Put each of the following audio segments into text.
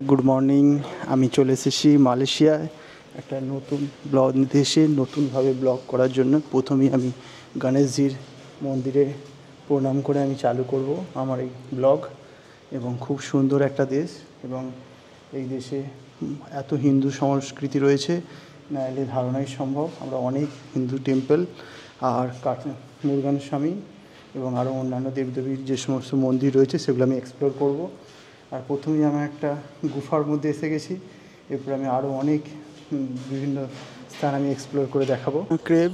Good morning. আমি চলে এসেছি মালয়েশিয়ায় একটা নতুন ব্লগ নিতে এসে নতুনভাবে ব্লগ করার জন্য। প্রথমেই আমি গণেশজির মন্দিরে প্রণাম করে আমি চালু করব আমার এই ব্লগ। এবং খুব সুন্দর একটা দেশ, এবং এই দেশে এত হিন্দু সংস্কৃতি রয়েছে না এলে ধারণাই সম্ভব। আমরা অনেক হিন্দু টেম্পল আর মুরগান স্বামী এবং আরও অন্যান্য দেবদেবীর যে সমস্ত মন্দির রয়েছে সেগুলো আমি এক্সপ্লোর করব। আর প্রথমেই আমি একটা গুফার মধ্যে এসে গেছি, এরপর আমি আরও অনেক বিভিন্ন স্থান আমি এক্সপ্লোর করে দেখাবো। ক্রেভ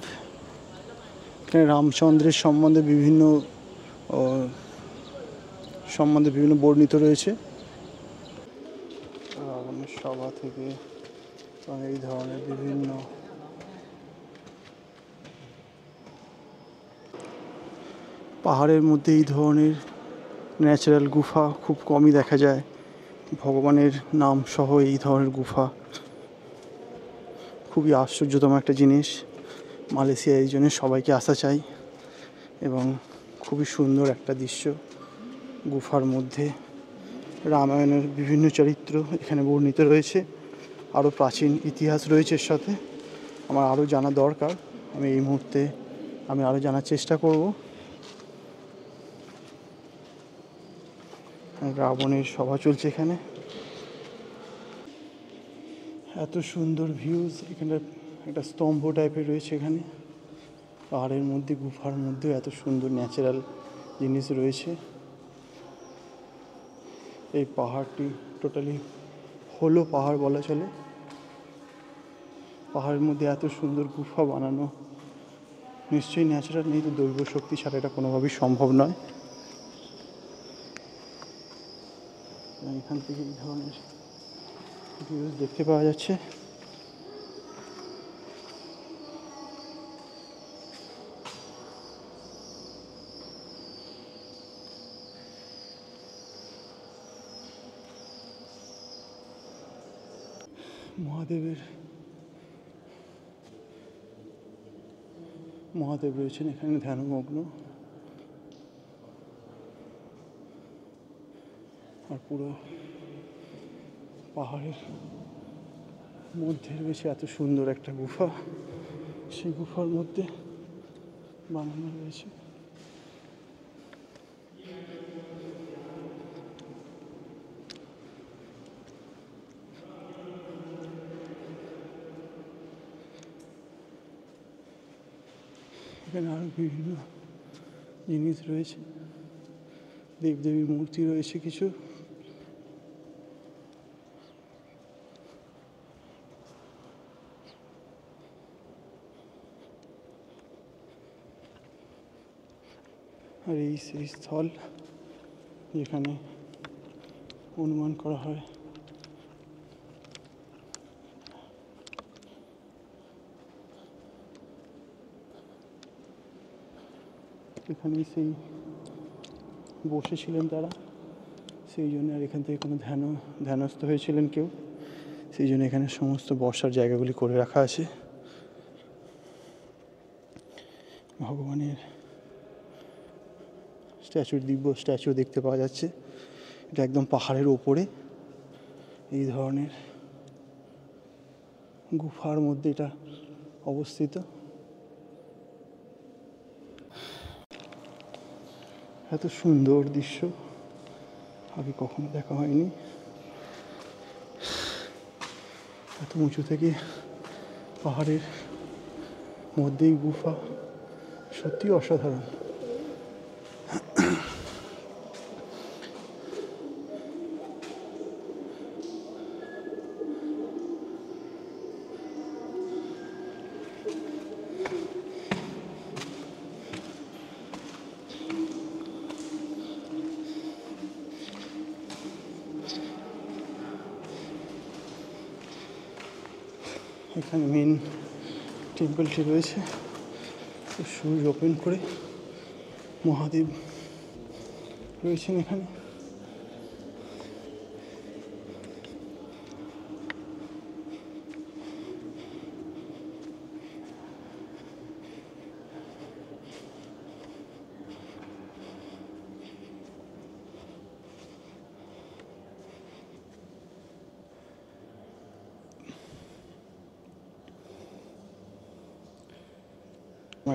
এখানে রামচন্দ্রের সম্বন্ধে বিভিন্ন বর্ণিত রয়েছে। রাবণের সভা থেকে এই ধরনের বিভিন্ন পাহাড়ের মধ্যে এই ধরনের ন্যাচারাল গুফা খুব কমই দেখা যায়। ভগবানের নাম সহ এই ধরনের গুফা খুবই আশ্চর্যতম একটা জিনিস। মালয়েশিয়া এই জন্য সবাইকে আসা চাই, এবং খুবই সুন্দর একটা দৃশ্য। গুফার মধ্যে রামায়ণের বিভিন্ন চরিত্র এখানে বর্ণিত রয়েছে, আরও প্রাচীন ইতিহাস রয়েছে এর সাথে। আমার আরও জানা দরকার, আমি এই মুহূর্তে আরও জানার চেষ্টা করব। রাবণের সভা চলছে এখানে। এত সুন্দর ভিউজ এখানে, একটা স্তম্ভ টাইপের রয়েছে এখানে পাহাড়ের মধ্যে। গুফার মধ্যেও এত সুন্দর ন্যাচারাল জিনিস রয়েছে। এই পাহাড়টি টোটালি হলো পাহাড় বলা চলে। পাহাড়ের মধ্যে এত সুন্দর গুফা বানানো নিশ্চয়ই ন্যাচারাল, নেই তো দৈব শক্তি ছাড়া এটা কোনোভাবেই সম্ভব নয়। এখান থেকে এই ধরনের ভিউজ দেখতে পাওয়া যাচ্ছে। মহাদেব রয়েছেন এখানে ধ্যানমগ্ন। আর পুরো পাহাড়ের মধ্যে রয়েছে এত সুন্দর একটা গুফা, সেই গুফার মধ্যে বানানো রয়েছে। এখানে আরও বিভিন্ন জিনিস রয়েছে, দেবদেবীর মূর্তি রয়েছে কিছু। আর এই সেই স্থল যেখানে অনুমান করা হয় এখানেই সেই বসেছিলেন তারা, সেই জন্য। আর এখান থেকে কোনো ধ্যানস্থ হয়েছিলেন কেউ, সেই জন্য এখানে সমস্ত বসার জায়গাগুলি করে রাখা আছে। ভগবানের দিব্য স্ট্যাচু দেখতে পাওয়া যাচ্ছে। এটা একদম পাহাড়ের ওপরে এই ধরনের গুফার মধ্যে এটা অবস্থিত। এত সুন্দর দৃশ্য আগে কখনো দেখা হয়নি। এত উঁচু থেকে পাহাড়ের মধ্যেই গুফা, সত্যি অসাধারণ। এখানে মেন টেম্পলটি রয়েছে, সুইচ ওপেন করে মহাদেব রয়েছেন এখানে।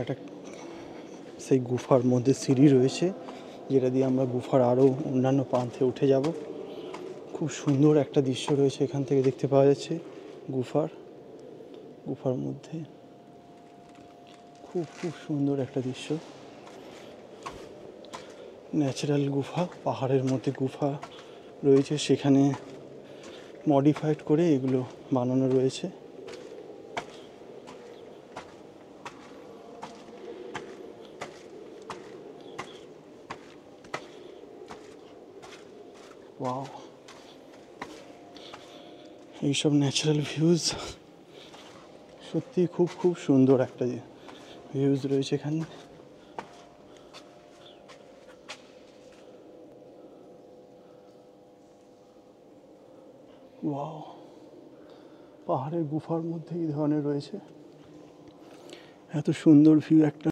একটা সেই গুফার মধ্যে সিঁড়ি রয়েছে, যেটা দিয়ে আমরা গুফার আরও অন্যান্য প্রান্তে উঠে যাব। খুব সুন্দর একটা দৃশ্য রয়েছে এখান থেকে দেখতে পাওয়া যাচ্ছে। গুফার মধ্যে খুব খুব সুন্দর একটা দৃশ্য। ন্যাচারাল গুফা, পাহাড়ের মধ্যে গুফা রয়েছে, সেখানে মডিফাইড করে এগুলো বানানো রয়েছে। ওয়াও, এইসব ন্যাচারাল ভিউজ সত্যি খুব খুব সুন্দর একটা ভিউজ রয়েছে এখানে। ওয়াও, পাহাড়ের গুফার মধ্যে এই ধরনের রয়েছে, এত সুন্দর ভিউ একটা।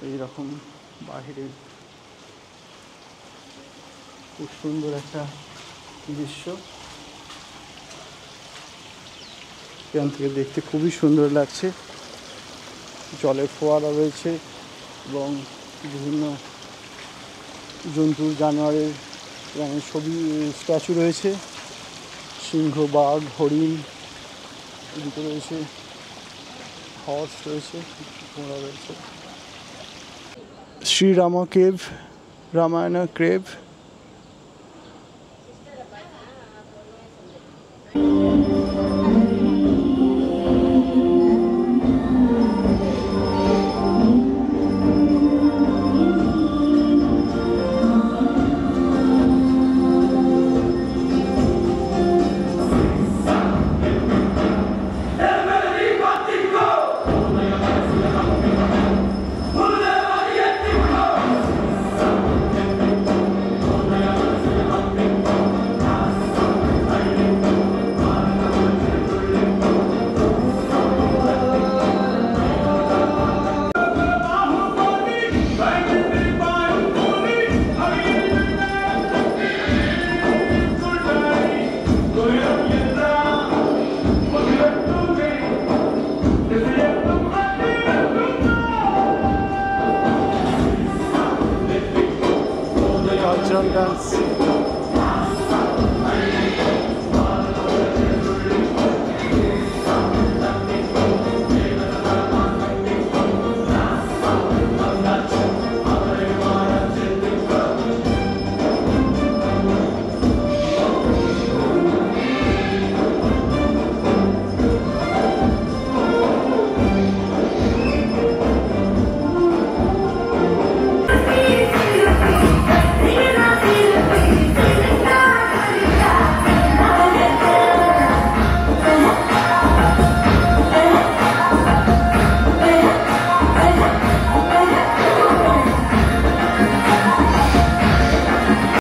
এইরকম বাহিরে খুব সুন্দর একটা দৃশ্য, এখান থেকে দেখতে খুবই সুন্দর লাগছে। জলের ফোয়ারা রয়েছে এবং বিভিন্ন জন্তু জানোয়ারের ছবি স্ট্যাচু রয়েছে, সিংহ, বাঘ, হরিণ, এদিকে রয়েছে হর্স রয়েছে, ঘোড়া রয়েছে। শ্রীরামা কেভ, রামায়ণা কেভ।